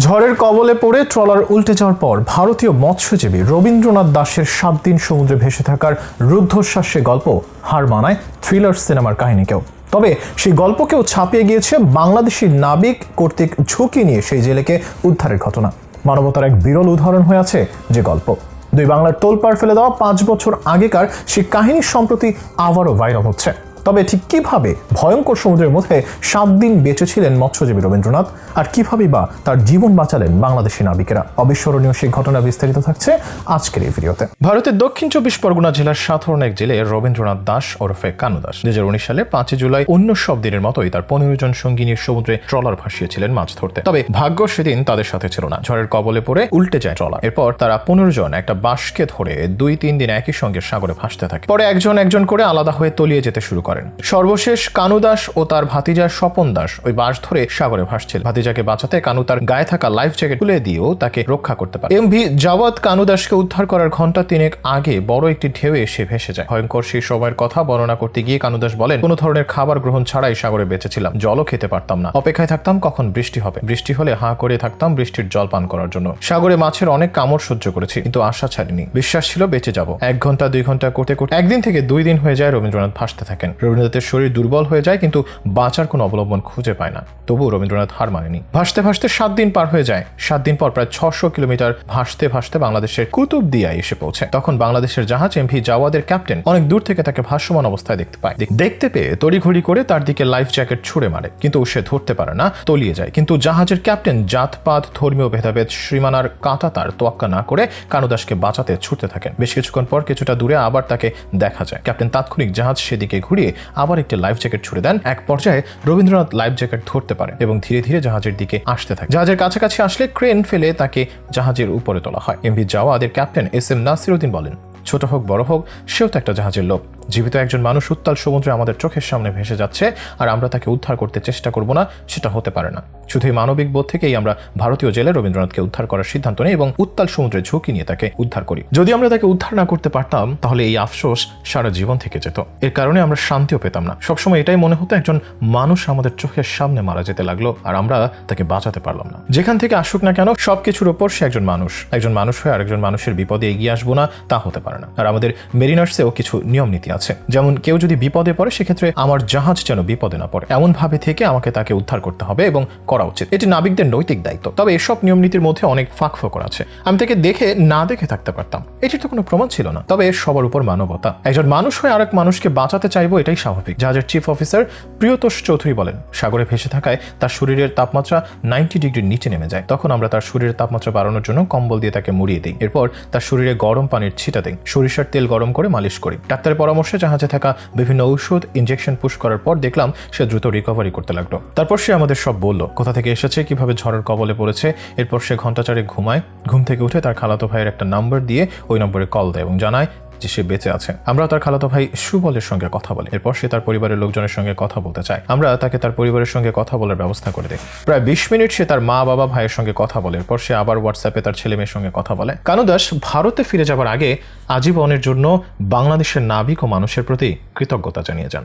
ঝড়ের কবলে পড়ে ট্রলার উল্টে যাওয়ার পর ভারতীয় মৎস্যজীবী রবীন্দ্রনাথ দাশের 7 দিন সমুদ্রে ভেসে থাকার রুদ্ধশ্বাসে গল্প হার মানায় থ্রিলার সিনেমার কাহিনীকেও। তবে সেই গল্পকেও ছাপিয়ে গিয়েছে বাংলাদেশি নাবিক কর্তৃক ঝুঁকি নিয়ে সেই জেলেকে উদ্ধারের ঘটনা। মানবতার এক বিরল উদাহরণ হয়ে আছে যে গল্প। দুই বাংলার তোলপাড় ফেলে দেওয়া 5 বছর আগেকার সেই কাহিনী সম্প্রতি আবারও ভাইরাল হচ্ছে। তবে ঠিক কিভাবে ভয়ঙ্কর সমুদ্রের মধ্যে 7 দিন বেঁচেছিলেন মৎস্যজীবী রবীন্দ্রনাথ, আর কিভাবেই বা তার জীবন বাঁচালেন বাংলাদেশি নাবিকেরা, অবিস্মরণীয় সেই ঘটনা বিস্তারিত থাকছে আজকের এই ভিডিওতে। ভারতের দক্ষিণ 24 পরগনা জেলার সাধারণ এক জেলে রবীন্দ্রনাথ দাশ ওরফে কানু দাস 2019 সালে 5 জুলাই অন্য সব দিনের মতোই তার 15 জন সঙ্গী নিয়ে সমুদ্রে ট্রলার ভাসিয়েছিলেন মাছ ধরতে। তবে ভাগ্য সেদিন তাদের সাথে ছিল না। ঝড়ের কবলে পড়ে উল্টে যায় ট্রলার। এরপর তারা 15 জন একটা বাঁশকে ধরে 2-3 দিন একই সঙ্গে সাগরে ভাসতে থাকে। পরে একজন একজন করে আলাদা হয়ে তলিয়ে যেতে শুরু করেন। সর্বশেষ কানু দাস ও তার ভাতিজা স্বপন দাস ওই বাঁশ ধরে সাগরে ভাসছিল। ভাতিজাকে বাঁচাতে কানু তার গায়ে থাকা লাইফ জ্যাকেট তুলে দিয়েও তাকে রক্ষা করতে পারে। এমভি জাওয়াদ কানু দাসকে উদ্ধার করার ঘন্টা 3 আগে বড় একটি ঢেউ এসে ভেসে যায়। ভয়ঙ্কর সেই সময়ের কথা বর্ণনা করতে গিয়ে কানু দাস বলেন, কোনো ধরনের খাবার গ্রহণ ছাড়াই সাগরে বেঁচেছিলাম। জলও খেতে পারতাম না। অপেক্ষায় থাকতাম কখন বৃষ্টি হবে। বৃষ্টি হলে হাঁ করে থাকতাম বৃষ্টির জল পান করার জন্য। সাগরে মাছের অনেক কামড় সহ্য করেছি, কিন্তু আশা ছাড়িনি। বিশ্বাস ছিল বেঁচে যাব। 1 ঘন্টা 2 ঘন্টা করতে করতে একদিন থেকে 2 দিন হয়ে যায় রবীন্দ্রনাথ ভাসতে থাকেন। রবীন্দ্রনাথের শরীর দুর্বল হয়ে যায়, কিন্তু বাঁচার কোনো অবলম্বন খুঁজে পায় না। তবুও রবীন্দ্রনাথ হার মানেনি। ভাসতে ভাসতে 7 দিন পার হয়ে যায়। 7 দিন পর প্রায় 600 কিলোমিটার ভাসতে ভাসতে বাংলাদেশের কুতুবদিয়ায় এসে পৌঁছে। তখন বাংলাদেশের জাহাজ এমভি জাওয়াদের ক্যাপ্টেন অনেক দূর থেকে তাকে ভাসমান অবস্থায় দেখতে পায়। দেখতে পেয়ে তড়িঘড়ি করে তার দিকে লাইফ জ্যাকেট ছুড়ে মারে, কিন্তু সে ধরতে পারে না, তলিয়ে যায়। কিন্তু জাহাজের ক্যাপ্টেন জাতপাত ধর্মীয় ভেদাভেদ সীমানার কাঁটা তার তোয়াক্কা না করে কানু দাসকে বাঁচাতে ছুটতে থাকেন। বেশ কিছুক্ষণ পর কিছুটা দূরে আবার তাকে দেখা যায়। ক্যাপ্টেন তাৎক্ষণিক জাহাজ সেদিকে ঘুরিয়ে আবার একটি লাইফ জ্যাকেট ছুড়ে দেন। এক পর্যায়ে রবীন্দ্রনাথ লাইফ জ্যাকেট ধরতে পারে এবং ধীরে ধীরে জাহাজের দিকে আসতে থাকে। জাহাজের কাছাকাছি আসলে ক্রেন ফেলে তাকে জাহাজের উপরে তোলা হয়। এমভি জাওয়াদের ক্যাপ্টেন SM নাসিরউদ্দিন বলেন, ছোট হোক বড় হোক, সেও তো একটা জাহাজের লোক। জীবিত একজন মানুষ উত্তাল সমুদ্রে আমাদের চোখের সামনে ভেসে যাচ্ছে, আর আমরা তাকে উদ্ধার করতে চেষ্টা করব না, সেটা হতে পারে না। শুধুই মানবিক বোধ থেকেই আমরা ভারতীয় জেলে রবীন্দ্রনাথকে উদ্ধার করার সিদ্ধান্ত নিই এবং উত্তাল সমুদ্রে ঝুঁকি নিয়ে তাকে উদ্ধার করি। যদি আমরা তাকে উদ্ধার না করতে পারতাম, তাহলে এই আফসোস সারা জীবন থেকে যেত। এর কারণে আমরা শান্তিও পেতাম না। সবসময় এটাই মনে হতো, একজন মানুষ আমাদের চোখের সামনে মারা যেতে লাগলো, আর আমরা তাকে বাঁচাতে পারলাম না। যেখান থেকে আসুক না কেন, সবকিছুর ওপর সে একজন মানুষ হয়ে আরেকজন মানুষের বিপদে এগিয়ে আসবো না, তা হতে পারে না। আর আমাদের মেরিনার্সেও কিছু নিয়ম নীতি আছে, যেমন কেউ যদি বিপদে পড়ে, সেক্ষেত্রে আমার জাহাজ যেন বিপদে না পড়ে, এমন ভাবে থেকে আমাকে তাকে উদ্ধার করতে হবে এবং করা উচিত। এটি নাবিকদের নৈতিক দায়িত্ব। তবে এসব নিয়ম নীতির মধ্যে অনেক ফাঁকফোকর আছে। আমি তাকে দেখে না দেখে থাকতে পারতাম, এটির তো কোনো প্রমাণ ছিল না। তবে সবার উপর মানবতা। একজন মানুষ হয়ে আরেক মানুষকে বাঁচাতে চাইবো, এটাই স্বাভাবিক। জাহাজের চিফ অফিসার প্রিয়তোষ চৌধুরী বলেন, সাগরে ভেসে থাকায় তার শরীরের তাপমাত্রা 90 ডিগ্রির নিচে নেমে যায়। তখন আমরা তার শরীরের তাপমাত্রা বাড়ানোর জন্য কম্বল দিয়ে তাকে মুড়িয়ে দিই। এরপর তার শরীরে গরম পানির ছিটা দিই। সরিষার তেল গরম করে মালিশ করি। ডাক্তারের পরামর্শে জাহাজে থাকা বিভিন্ন ঔষধ ইনজেকশন পুশ করার পর দেখলাম সে দ্রুত রিকভারি করতে লাগলো। তারপর সে আমাদের সব বলল, কোথা থেকে এসেছে, কিভাবে ঝড়ের কবলে পড়েছে। এরপর সে ঘন্টা 4 ঘুমায়। ঘুম থেকে উঠে তার খালাতো ভাইয়ের একটা নাম্বার দিয়ে ওই নম্বরে কল দেয় এবং জানায় যে সে বেঁচে আছে। আমরা তার খালাতো ভাই সুবলের সঙ্গে কথা বলি। এরপর সে তার পরিবারের লোকজনের সঙ্গে কথা বলতে চায়। আমরা তাকে তার পরিবারের সঙ্গে কথা বলার ব্যবস্থা করে দিই। প্রায় 20 মিনিট সে তার মা বাবা ভাইয়ের সঙ্গে কথা বলে। এরপর সে আবার হোয়াটসঅ্যাপে তার ছেলে মেয়ের সঙ্গে কথা বলে। কানু দাস ভারতে ফিরে যাবার আগে আজীবনের জন্য বাংলাদেশের নাবিক ও মানুষের প্রতি কৃতজ্ঞতা জানিয়ে যান।